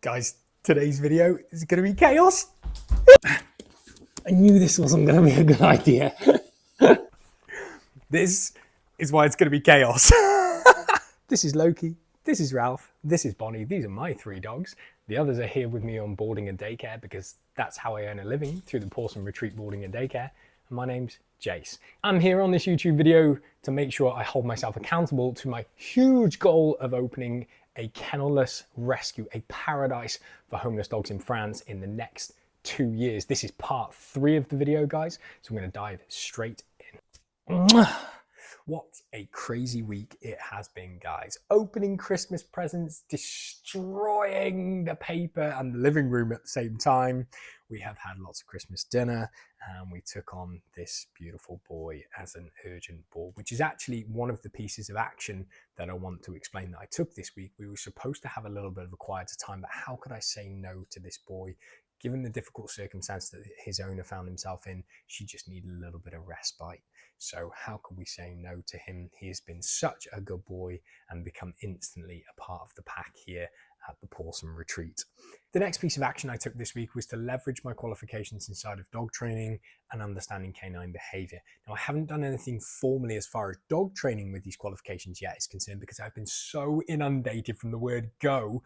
Guys, today's video is going to be chaos. I knew this wasn't going to be a good idea. This is why it's going to be chaos. This is Loki. This is Ralph. This is Bonnie. These are my 3 dogs. The others are here with me on boarding and daycare because that's how I earn a living, through the Pawsome Retreat boarding and daycare. And my name's Jace. I'm here on this YouTube video to make sure I hold myself accountable to my huge goal of opening a kennelless rescue, a paradise for homeless dogs in France in the next 2 years. This is part 3 of the video, guys. So I'm going to dive straight in. What a crazy week it has been, guys. Opening Christmas presents, destroying the paper and the living room at the same time. We have had lots of Christmas dinner and we took on this beautiful boy as an urgent ball, which is actually one of the pieces of action that I want to explain that I took this week. We were supposed to have a little bit of a quieter time, but how could I say no to this boy? Given the difficult circumstance that his owner found himself in, she just needed a little bit of respite. So how could we say no to him? He has been such a good boy and become instantly a part of the pack here at the Pawsome Retreat. The next piece of action I took this week was to leverage my qualifications inside of dog training and understanding canine behavior. Now, I haven't done anything formally as far as dog training with these qualifications yet is concerned because I've been so inundated from the word go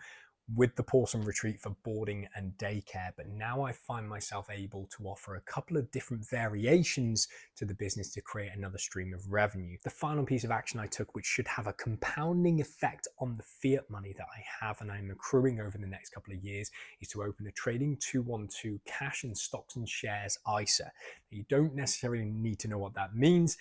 with the Pawsome Retreat for boarding and daycare, but now I find myself able to offer a couple of different variations to the business to create another stream of revenue. The final piece of action I took, which should have a compounding effect on the fiat money that I have and I'm accruing over the next couple of years, is to open a trading 212 cash and stocks and shares ISA. You don't necessarily need to know what that means.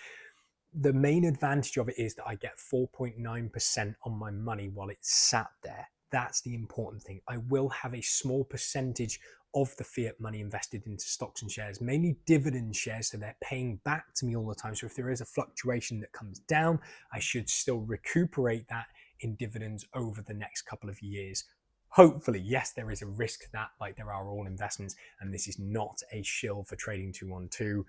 The main advantage of it is that I get 4.9% on my money while it's sat there. That's the important thing. I will have a small percentage of the fiat money invested into stocks and shares, mainly dividend shares, so they're paying back to me all the time. So if there is a fluctuation that comes down, I should still recuperate that in dividends over the next couple of years. Hopefully, yes, there is a risk to that, like there are all investments, and this is not a shill for trading 212.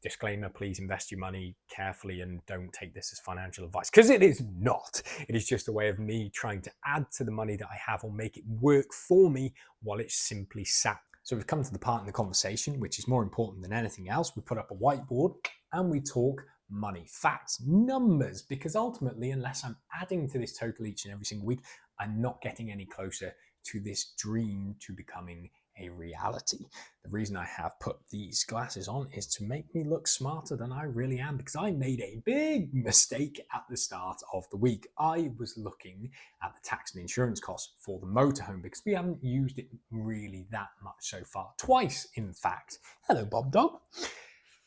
Disclaimer, please invest your money carefully and don't take this as financial advice, because it is not. It is just a way of me trying to add to the money that I have or make it work for me while it's simply sat. So we've come to the part in the conversation, which is more important than anything else. We put up a whiteboard and we talk money, facts, numbers, because ultimately, unless I'm adding to this total each and every single week, I'm not getting any closer to this dream to becoming a reality. The reason I have put these glasses on is to make me look smarter than I really am, because I made a big mistake at the start of the week. I was looking at the tax and insurance costs for the motorhome because we haven't used it really that much so far. Twice, in fact. Hello, Bob Dog.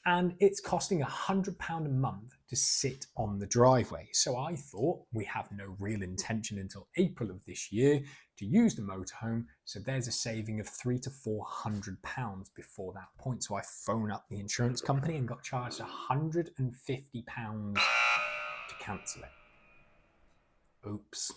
And it's costing £100 a month to sit on the driveway. So I thought we have no real intention until April of this year to use the motorhome. So there's a saving of £300 to £400 before that point. So I phoned up the insurance company and got charged £150 to cancel it. Oops.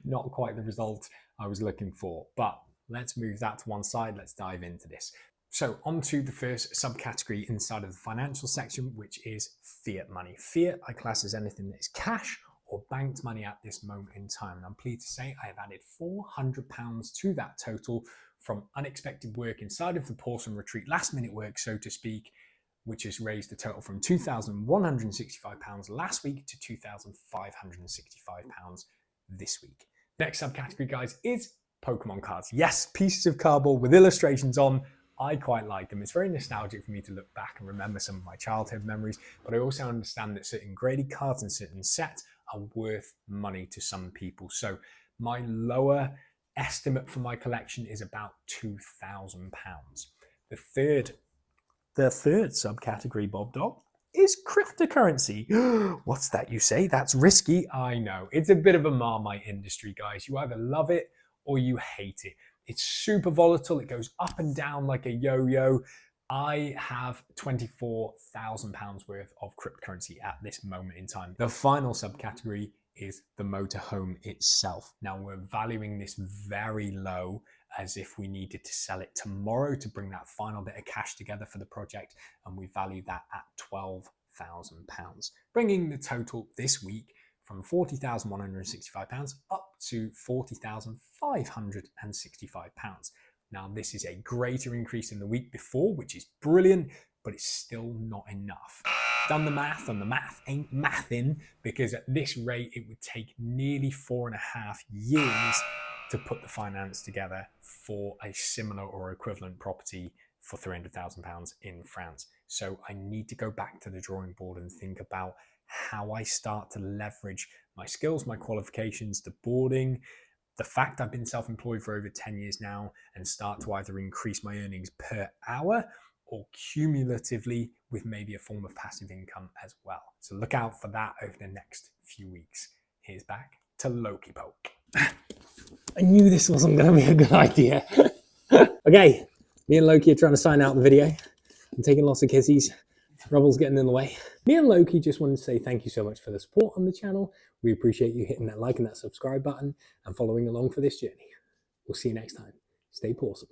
Not quite the result I was looking for, but let's move that to one side. Let's dive into this. So on to the first subcategory inside of the financial section, which is fiat money. Fiat I class as anything that is cash or banked money at this moment in time. And I'm pleased to say I have added £400 to that total from unexpected work inside of the Pawsome Retreat, last minute work, so to speak, which has raised the total from £2,165 last week to £2,565 this week. Next subcategory, guys, is Pokemon cards. Yes, pieces of cardboard with illustrations on. I quite like them. It's very nostalgic for me to look back and remember some of my childhood memories, but I also understand that certain graded cards and certain sets are worth money to some people. So my lower estimate for my collection is about £2,000. The third subcategory, Bob Dog, is cryptocurrency. What's that you say? That's risky. I know. It's a bit of a Marmite industry, guys. You either love it or you hate it. It's super volatile. It goes up and down like a yo-yo. I have £24,000 worth of cryptocurrency at this moment in time. The final subcategory is the motorhome itself. Now we're valuing this very low, as if we needed to sell it tomorrow to bring that final bit of cash together for the project, and we value that at £12,000, bringing the total this week from £40,165 up to £40,565. Now, this is a greater increase than the week before, which is brilliant, but it's still not enough. Done the math, and the math ain't mathing, because at this rate, it would take nearly 4.5 years to put the finance together for a similar or equivalent property for £300,000 in France. So I need to go back to the drawing board and think about how I start to leverage my skills, my qualifications, the boarding, the fact I've been self-employed for over 10 years now, and start to either increase my earnings per hour or cumulatively with maybe a form of passive income as well. So look out for that over the next few weeks. Here's back to Loki Poke. I knew this wasn't going to be a good idea. Okay, me and Loki are trying to sign out the video. I'm taking lots of kisses. Rubble's getting in the way. Me and Loki just wanted to say thank you so much for the support on the channel. We appreciate you hitting that like and that subscribe button and following along for this journey. We'll see you next time. Stay awesome.